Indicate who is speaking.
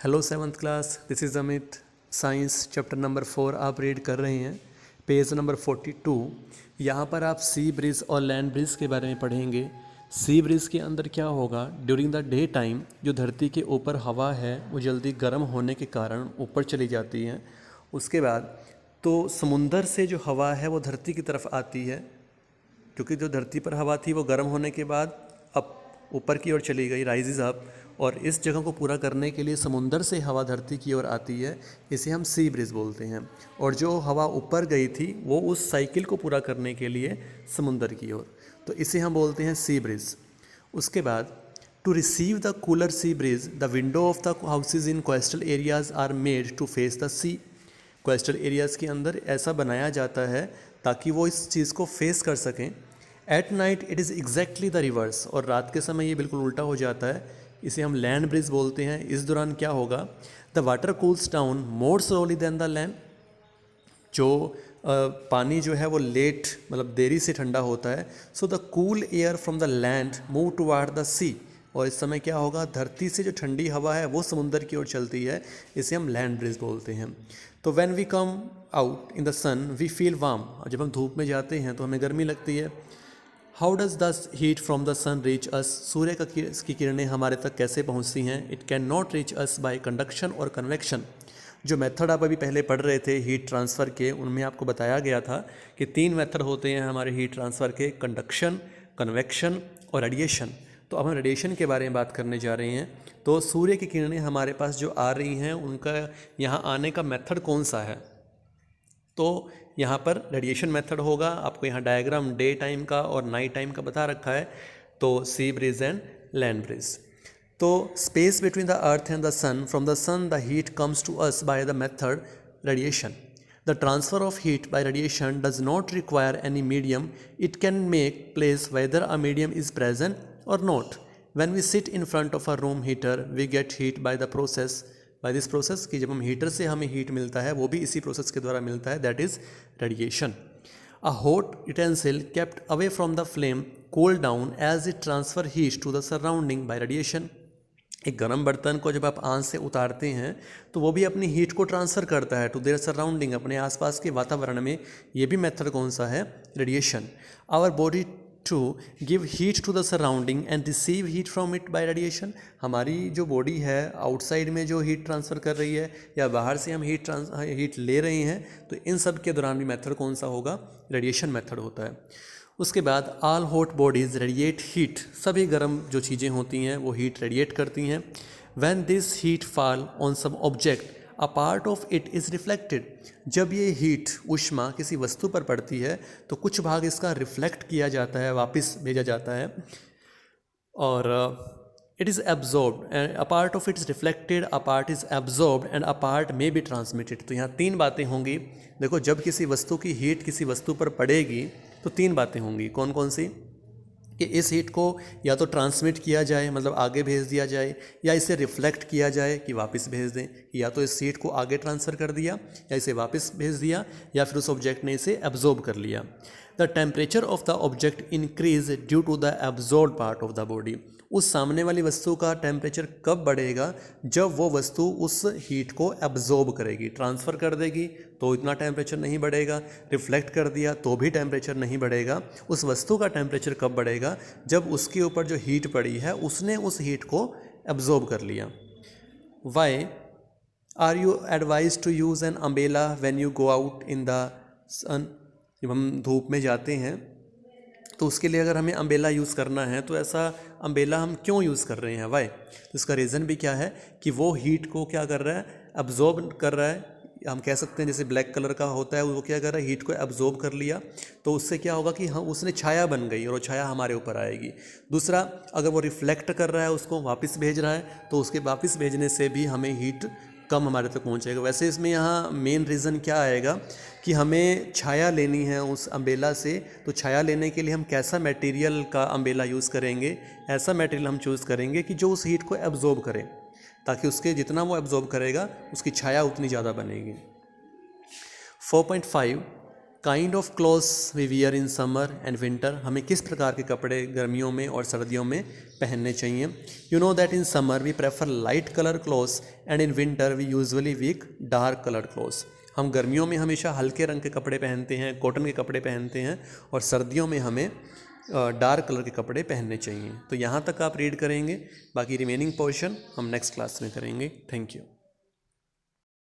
Speaker 1: Hello seventh class, this is Amit. Science chapter number 4 आप read कर रहे हैं, पेज नंबर 42। यहाँ पर आप सी ब्रिज और लैंड ब्रिज के बारे में पढ़ेंगे। सी ब्रिज के अंदर क्या होगा, ड्यूरिंग द डे टाइम जो धरती के ऊपर हवा है वो जल्दी गर्म होने के कारण ऊपर चली जाती है। उसके बाद तो समुंदर से जो हवा है वो धरती की तरफ आती है, क्योंकि जो धरती पर हवा थी वो गर्म होने के बाद अब ऊपर की ओर चली गई, राइजेज अप। और इस जगह को पूरा करने के लिए समुंदर से हवा धरती की ओर आती है, इसे हम सी ब्रिज बोलते हैं। और जो हवा ऊपर गई थी वो उस साइकिल को पूरा करने के लिए समुंदर की ओर, तो इसे हम बोलते हैं सी ब्रिज। उसके बाद to receive the cooler sea breeze the window of the houses in coastal areas are made to face the sea. Coastal areas के अंदर ऐसा बनाया जाता है ताकि वो इस चीज़ को फेस कर सकें। At night it is exactly the reverse, और रात के समय ये बिल्कुल उल्टा हो जाता है, इसे हम लैंड ब्रिज बोलते हैं। इस दौरान क्या होगा, the water cools down more slowly than the land. जो पानी जो है वो लेट मतलब देरी से ठंडा होता है। So the cool air from the land move toward the sea, और इस समय क्या होगा, धरती से जो ठंडी हवा है वो समुंदर की ओर चलती है, इसे हम लैंड ब्रिज बोलते हैं। तो when we come out in the sun we feel warm, जब हम धूप में जाते हैं तो हमें गर्मी लगती है। How does the heat from the sun reach us, सूर्य की किरणें हमारे तक कैसे पहुंचती हैं। It can not reach us by conduction और कन्वेक्शन। जो मेथड आप अभी पहले पढ़ रहे थे हीट ट्रांसफ़र के, उनमें आपको बताया गया था कि 3 मेथड होते हैं हमारे हीट ट्रांसफ़र के, कंडक्शन, कन्वेक्शन और रेडिएशन। तो अब हम रेडिएशन के बारे में बात करने जा रहे हैं। तो सूर्य की किरणें हमारे पास जो आ रही हैं उनका यहाँ आने का मेथड कौन सा है, तो यहाँ पर रेडिएशन मेथड होगा। आपको यहाँ डायग्राम डे टाइम का और नाइट टाइम का बता रखा है, तो sea bridge and land bridge. तो space between the earth and the sun, from the sun the heat comes to us by the method radiation. The transfer of heat by radiation does not require any medium, it can make place whether a medium is present और not. When we sit in front of a room heater we get heat by the process, by this process, कि जब हम heater से हमें heat मिलता है वो भी इसी प्रोसेस के द्वारा मिलता है, that is radiation. A hot utensil kept away from the flame cool down as it transfer heat to the surrounding by radiation. एक गर्म बर्तन को जब आप आंच से उतारते हैं तो वो भी अपनी हीट को ट्रांसफ़र करता है टू देयर सराउंडिंग, अपने आसपास के वातावरण में। ये भी मेथड कौन सा है, radiation. Our body to give heat to the surrounding and receive heat from it by radiation. हमारी जो बॉडी है आउटसाइड में जो हीट ट्रांसफ़र कर रही है या बाहर से हम हीट ले रहे हैं, तो इन सब के दौरान भी मेथड कौन सा होगा, रेडिएशन मेथड होता है। उसके बाद all hot bodies radiate heat, सभी गर्म जो चीज़ें होती हैं वो हीट रेडिएट करती हैं। When this heat fall on some object a part of it is reflected, जब ये हीट उष्मा किसी वस्तु पर पड़ती है तो कुछ भाग इसका रिफ्लेक्ट किया जाता है, वापस भेजा जाता है। और it is absorbed, a part of it is reflected, a part is absorbed and a part may be transmitted. तो यहाँ 3 बातें होंगी। देखो, जब किसी वस्तु की हीट किसी वस्तु पर पड़ेगी तो 3 बातें होंगी। कौन कौन सी, कि इस हीट को या तो ट्रांसमिट किया जाए मतलब आगे भेज दिया जाए, या इसे रिफ्लेक्ट किया जाए कि वापस भेज दें, या तो इस हीट को आगे ट्रांसफ़र कर दिया या इसे वापस भेज दिया, या फिर उस ऑब्जेक्ट ने इसे एब्जॉर्ब कर लिया। The temperature of the object increase due to the absorb part of the body. उस सामने वाली वस्तु का टेम्परेचर कब बढ़ेगा, जब वो वस्तु उस हीट को एब्जॉर्ब करेगी, ट्रांसफ़र कर देगी तो इतना टेम्परेचर नहीं बढ़ेगा, रिफ्लेक्ट कर दिया तो भी टेम्परेचर नहीं बढ़ेगा। उस वस्तु का टेम्परेचर कब बढ़ेगा, जब उसके ऊपर जो हीट पड़ी है उसने उस हीट को एब्जॉर्ब कर लिया। Why are you advised to use an umbrella when you go out in the sun, जब हम धूप में जाते हैं तो उसके लिए अगर हमें अम्ब्रेला यूज़ करना है तो ऐसा अम्ब्रेला हम क्यों यूज़ कर रहे हैं, वाई। तो इसका रीज़न भी क्या है कि वो हीट को क्या कर रहा है, एब्जॉर्ब कर रहा है। हम कह सकते हैं जैसे ब्लैक कलर का होता है वो क्या कर रहा है, हीट को एब्जॉर्ब कर लिया, तो उससे क्या होगा कि हम उसने छाया बन गई और वो छाया हमारे ऊपर आएगी। दूसरा, अगर वो रिफ्लेक्ट कर रहा है उसको वापस भेज रहा है, तो उसके वापस भेजने से भी हमें हीट कम हमारे तक पहुंचेगा। वैसे इसमें यहाँ मेन रीज़न क्या आएगा कि हमें छाया लेनी है उस अम्ब्रेला से, तो छाया लेने के लिए हम कैसा मटेरियल का अम्ब्रेला यूज़ करेंगे, ऐसा मटेरियल हम चूज़ करेंगे कि जो उस हीट को एब्जॉर्ब करे, ताकि उसके जितना वो एब्जॉर्ब करेगा उसकी छाया उतनी ज़्यादा बनेगी। 4.5 kind of clothes we wear in summer and winter, हमें किस प्रकार के कपड़े गर्मियों में और सर्दियों में पहनने चाहिए। You know that in summer we prefer light colour clothes and in winter we usually wear dark colour clothes, हम गर्मियों में हमेशा हल्के रंग के कपड़े पहनते हैं, कॉटन के कपड़े पहनते हैं, और सर्दियों में हमें डार्क कलर के कपड़े पहनने चाहिए। तो यहाँ तक आप रीड करेंगे, बाकी रिमेनिंग पोर्शन हम नेक्स्ट क्लास में करेंगे। Thank you.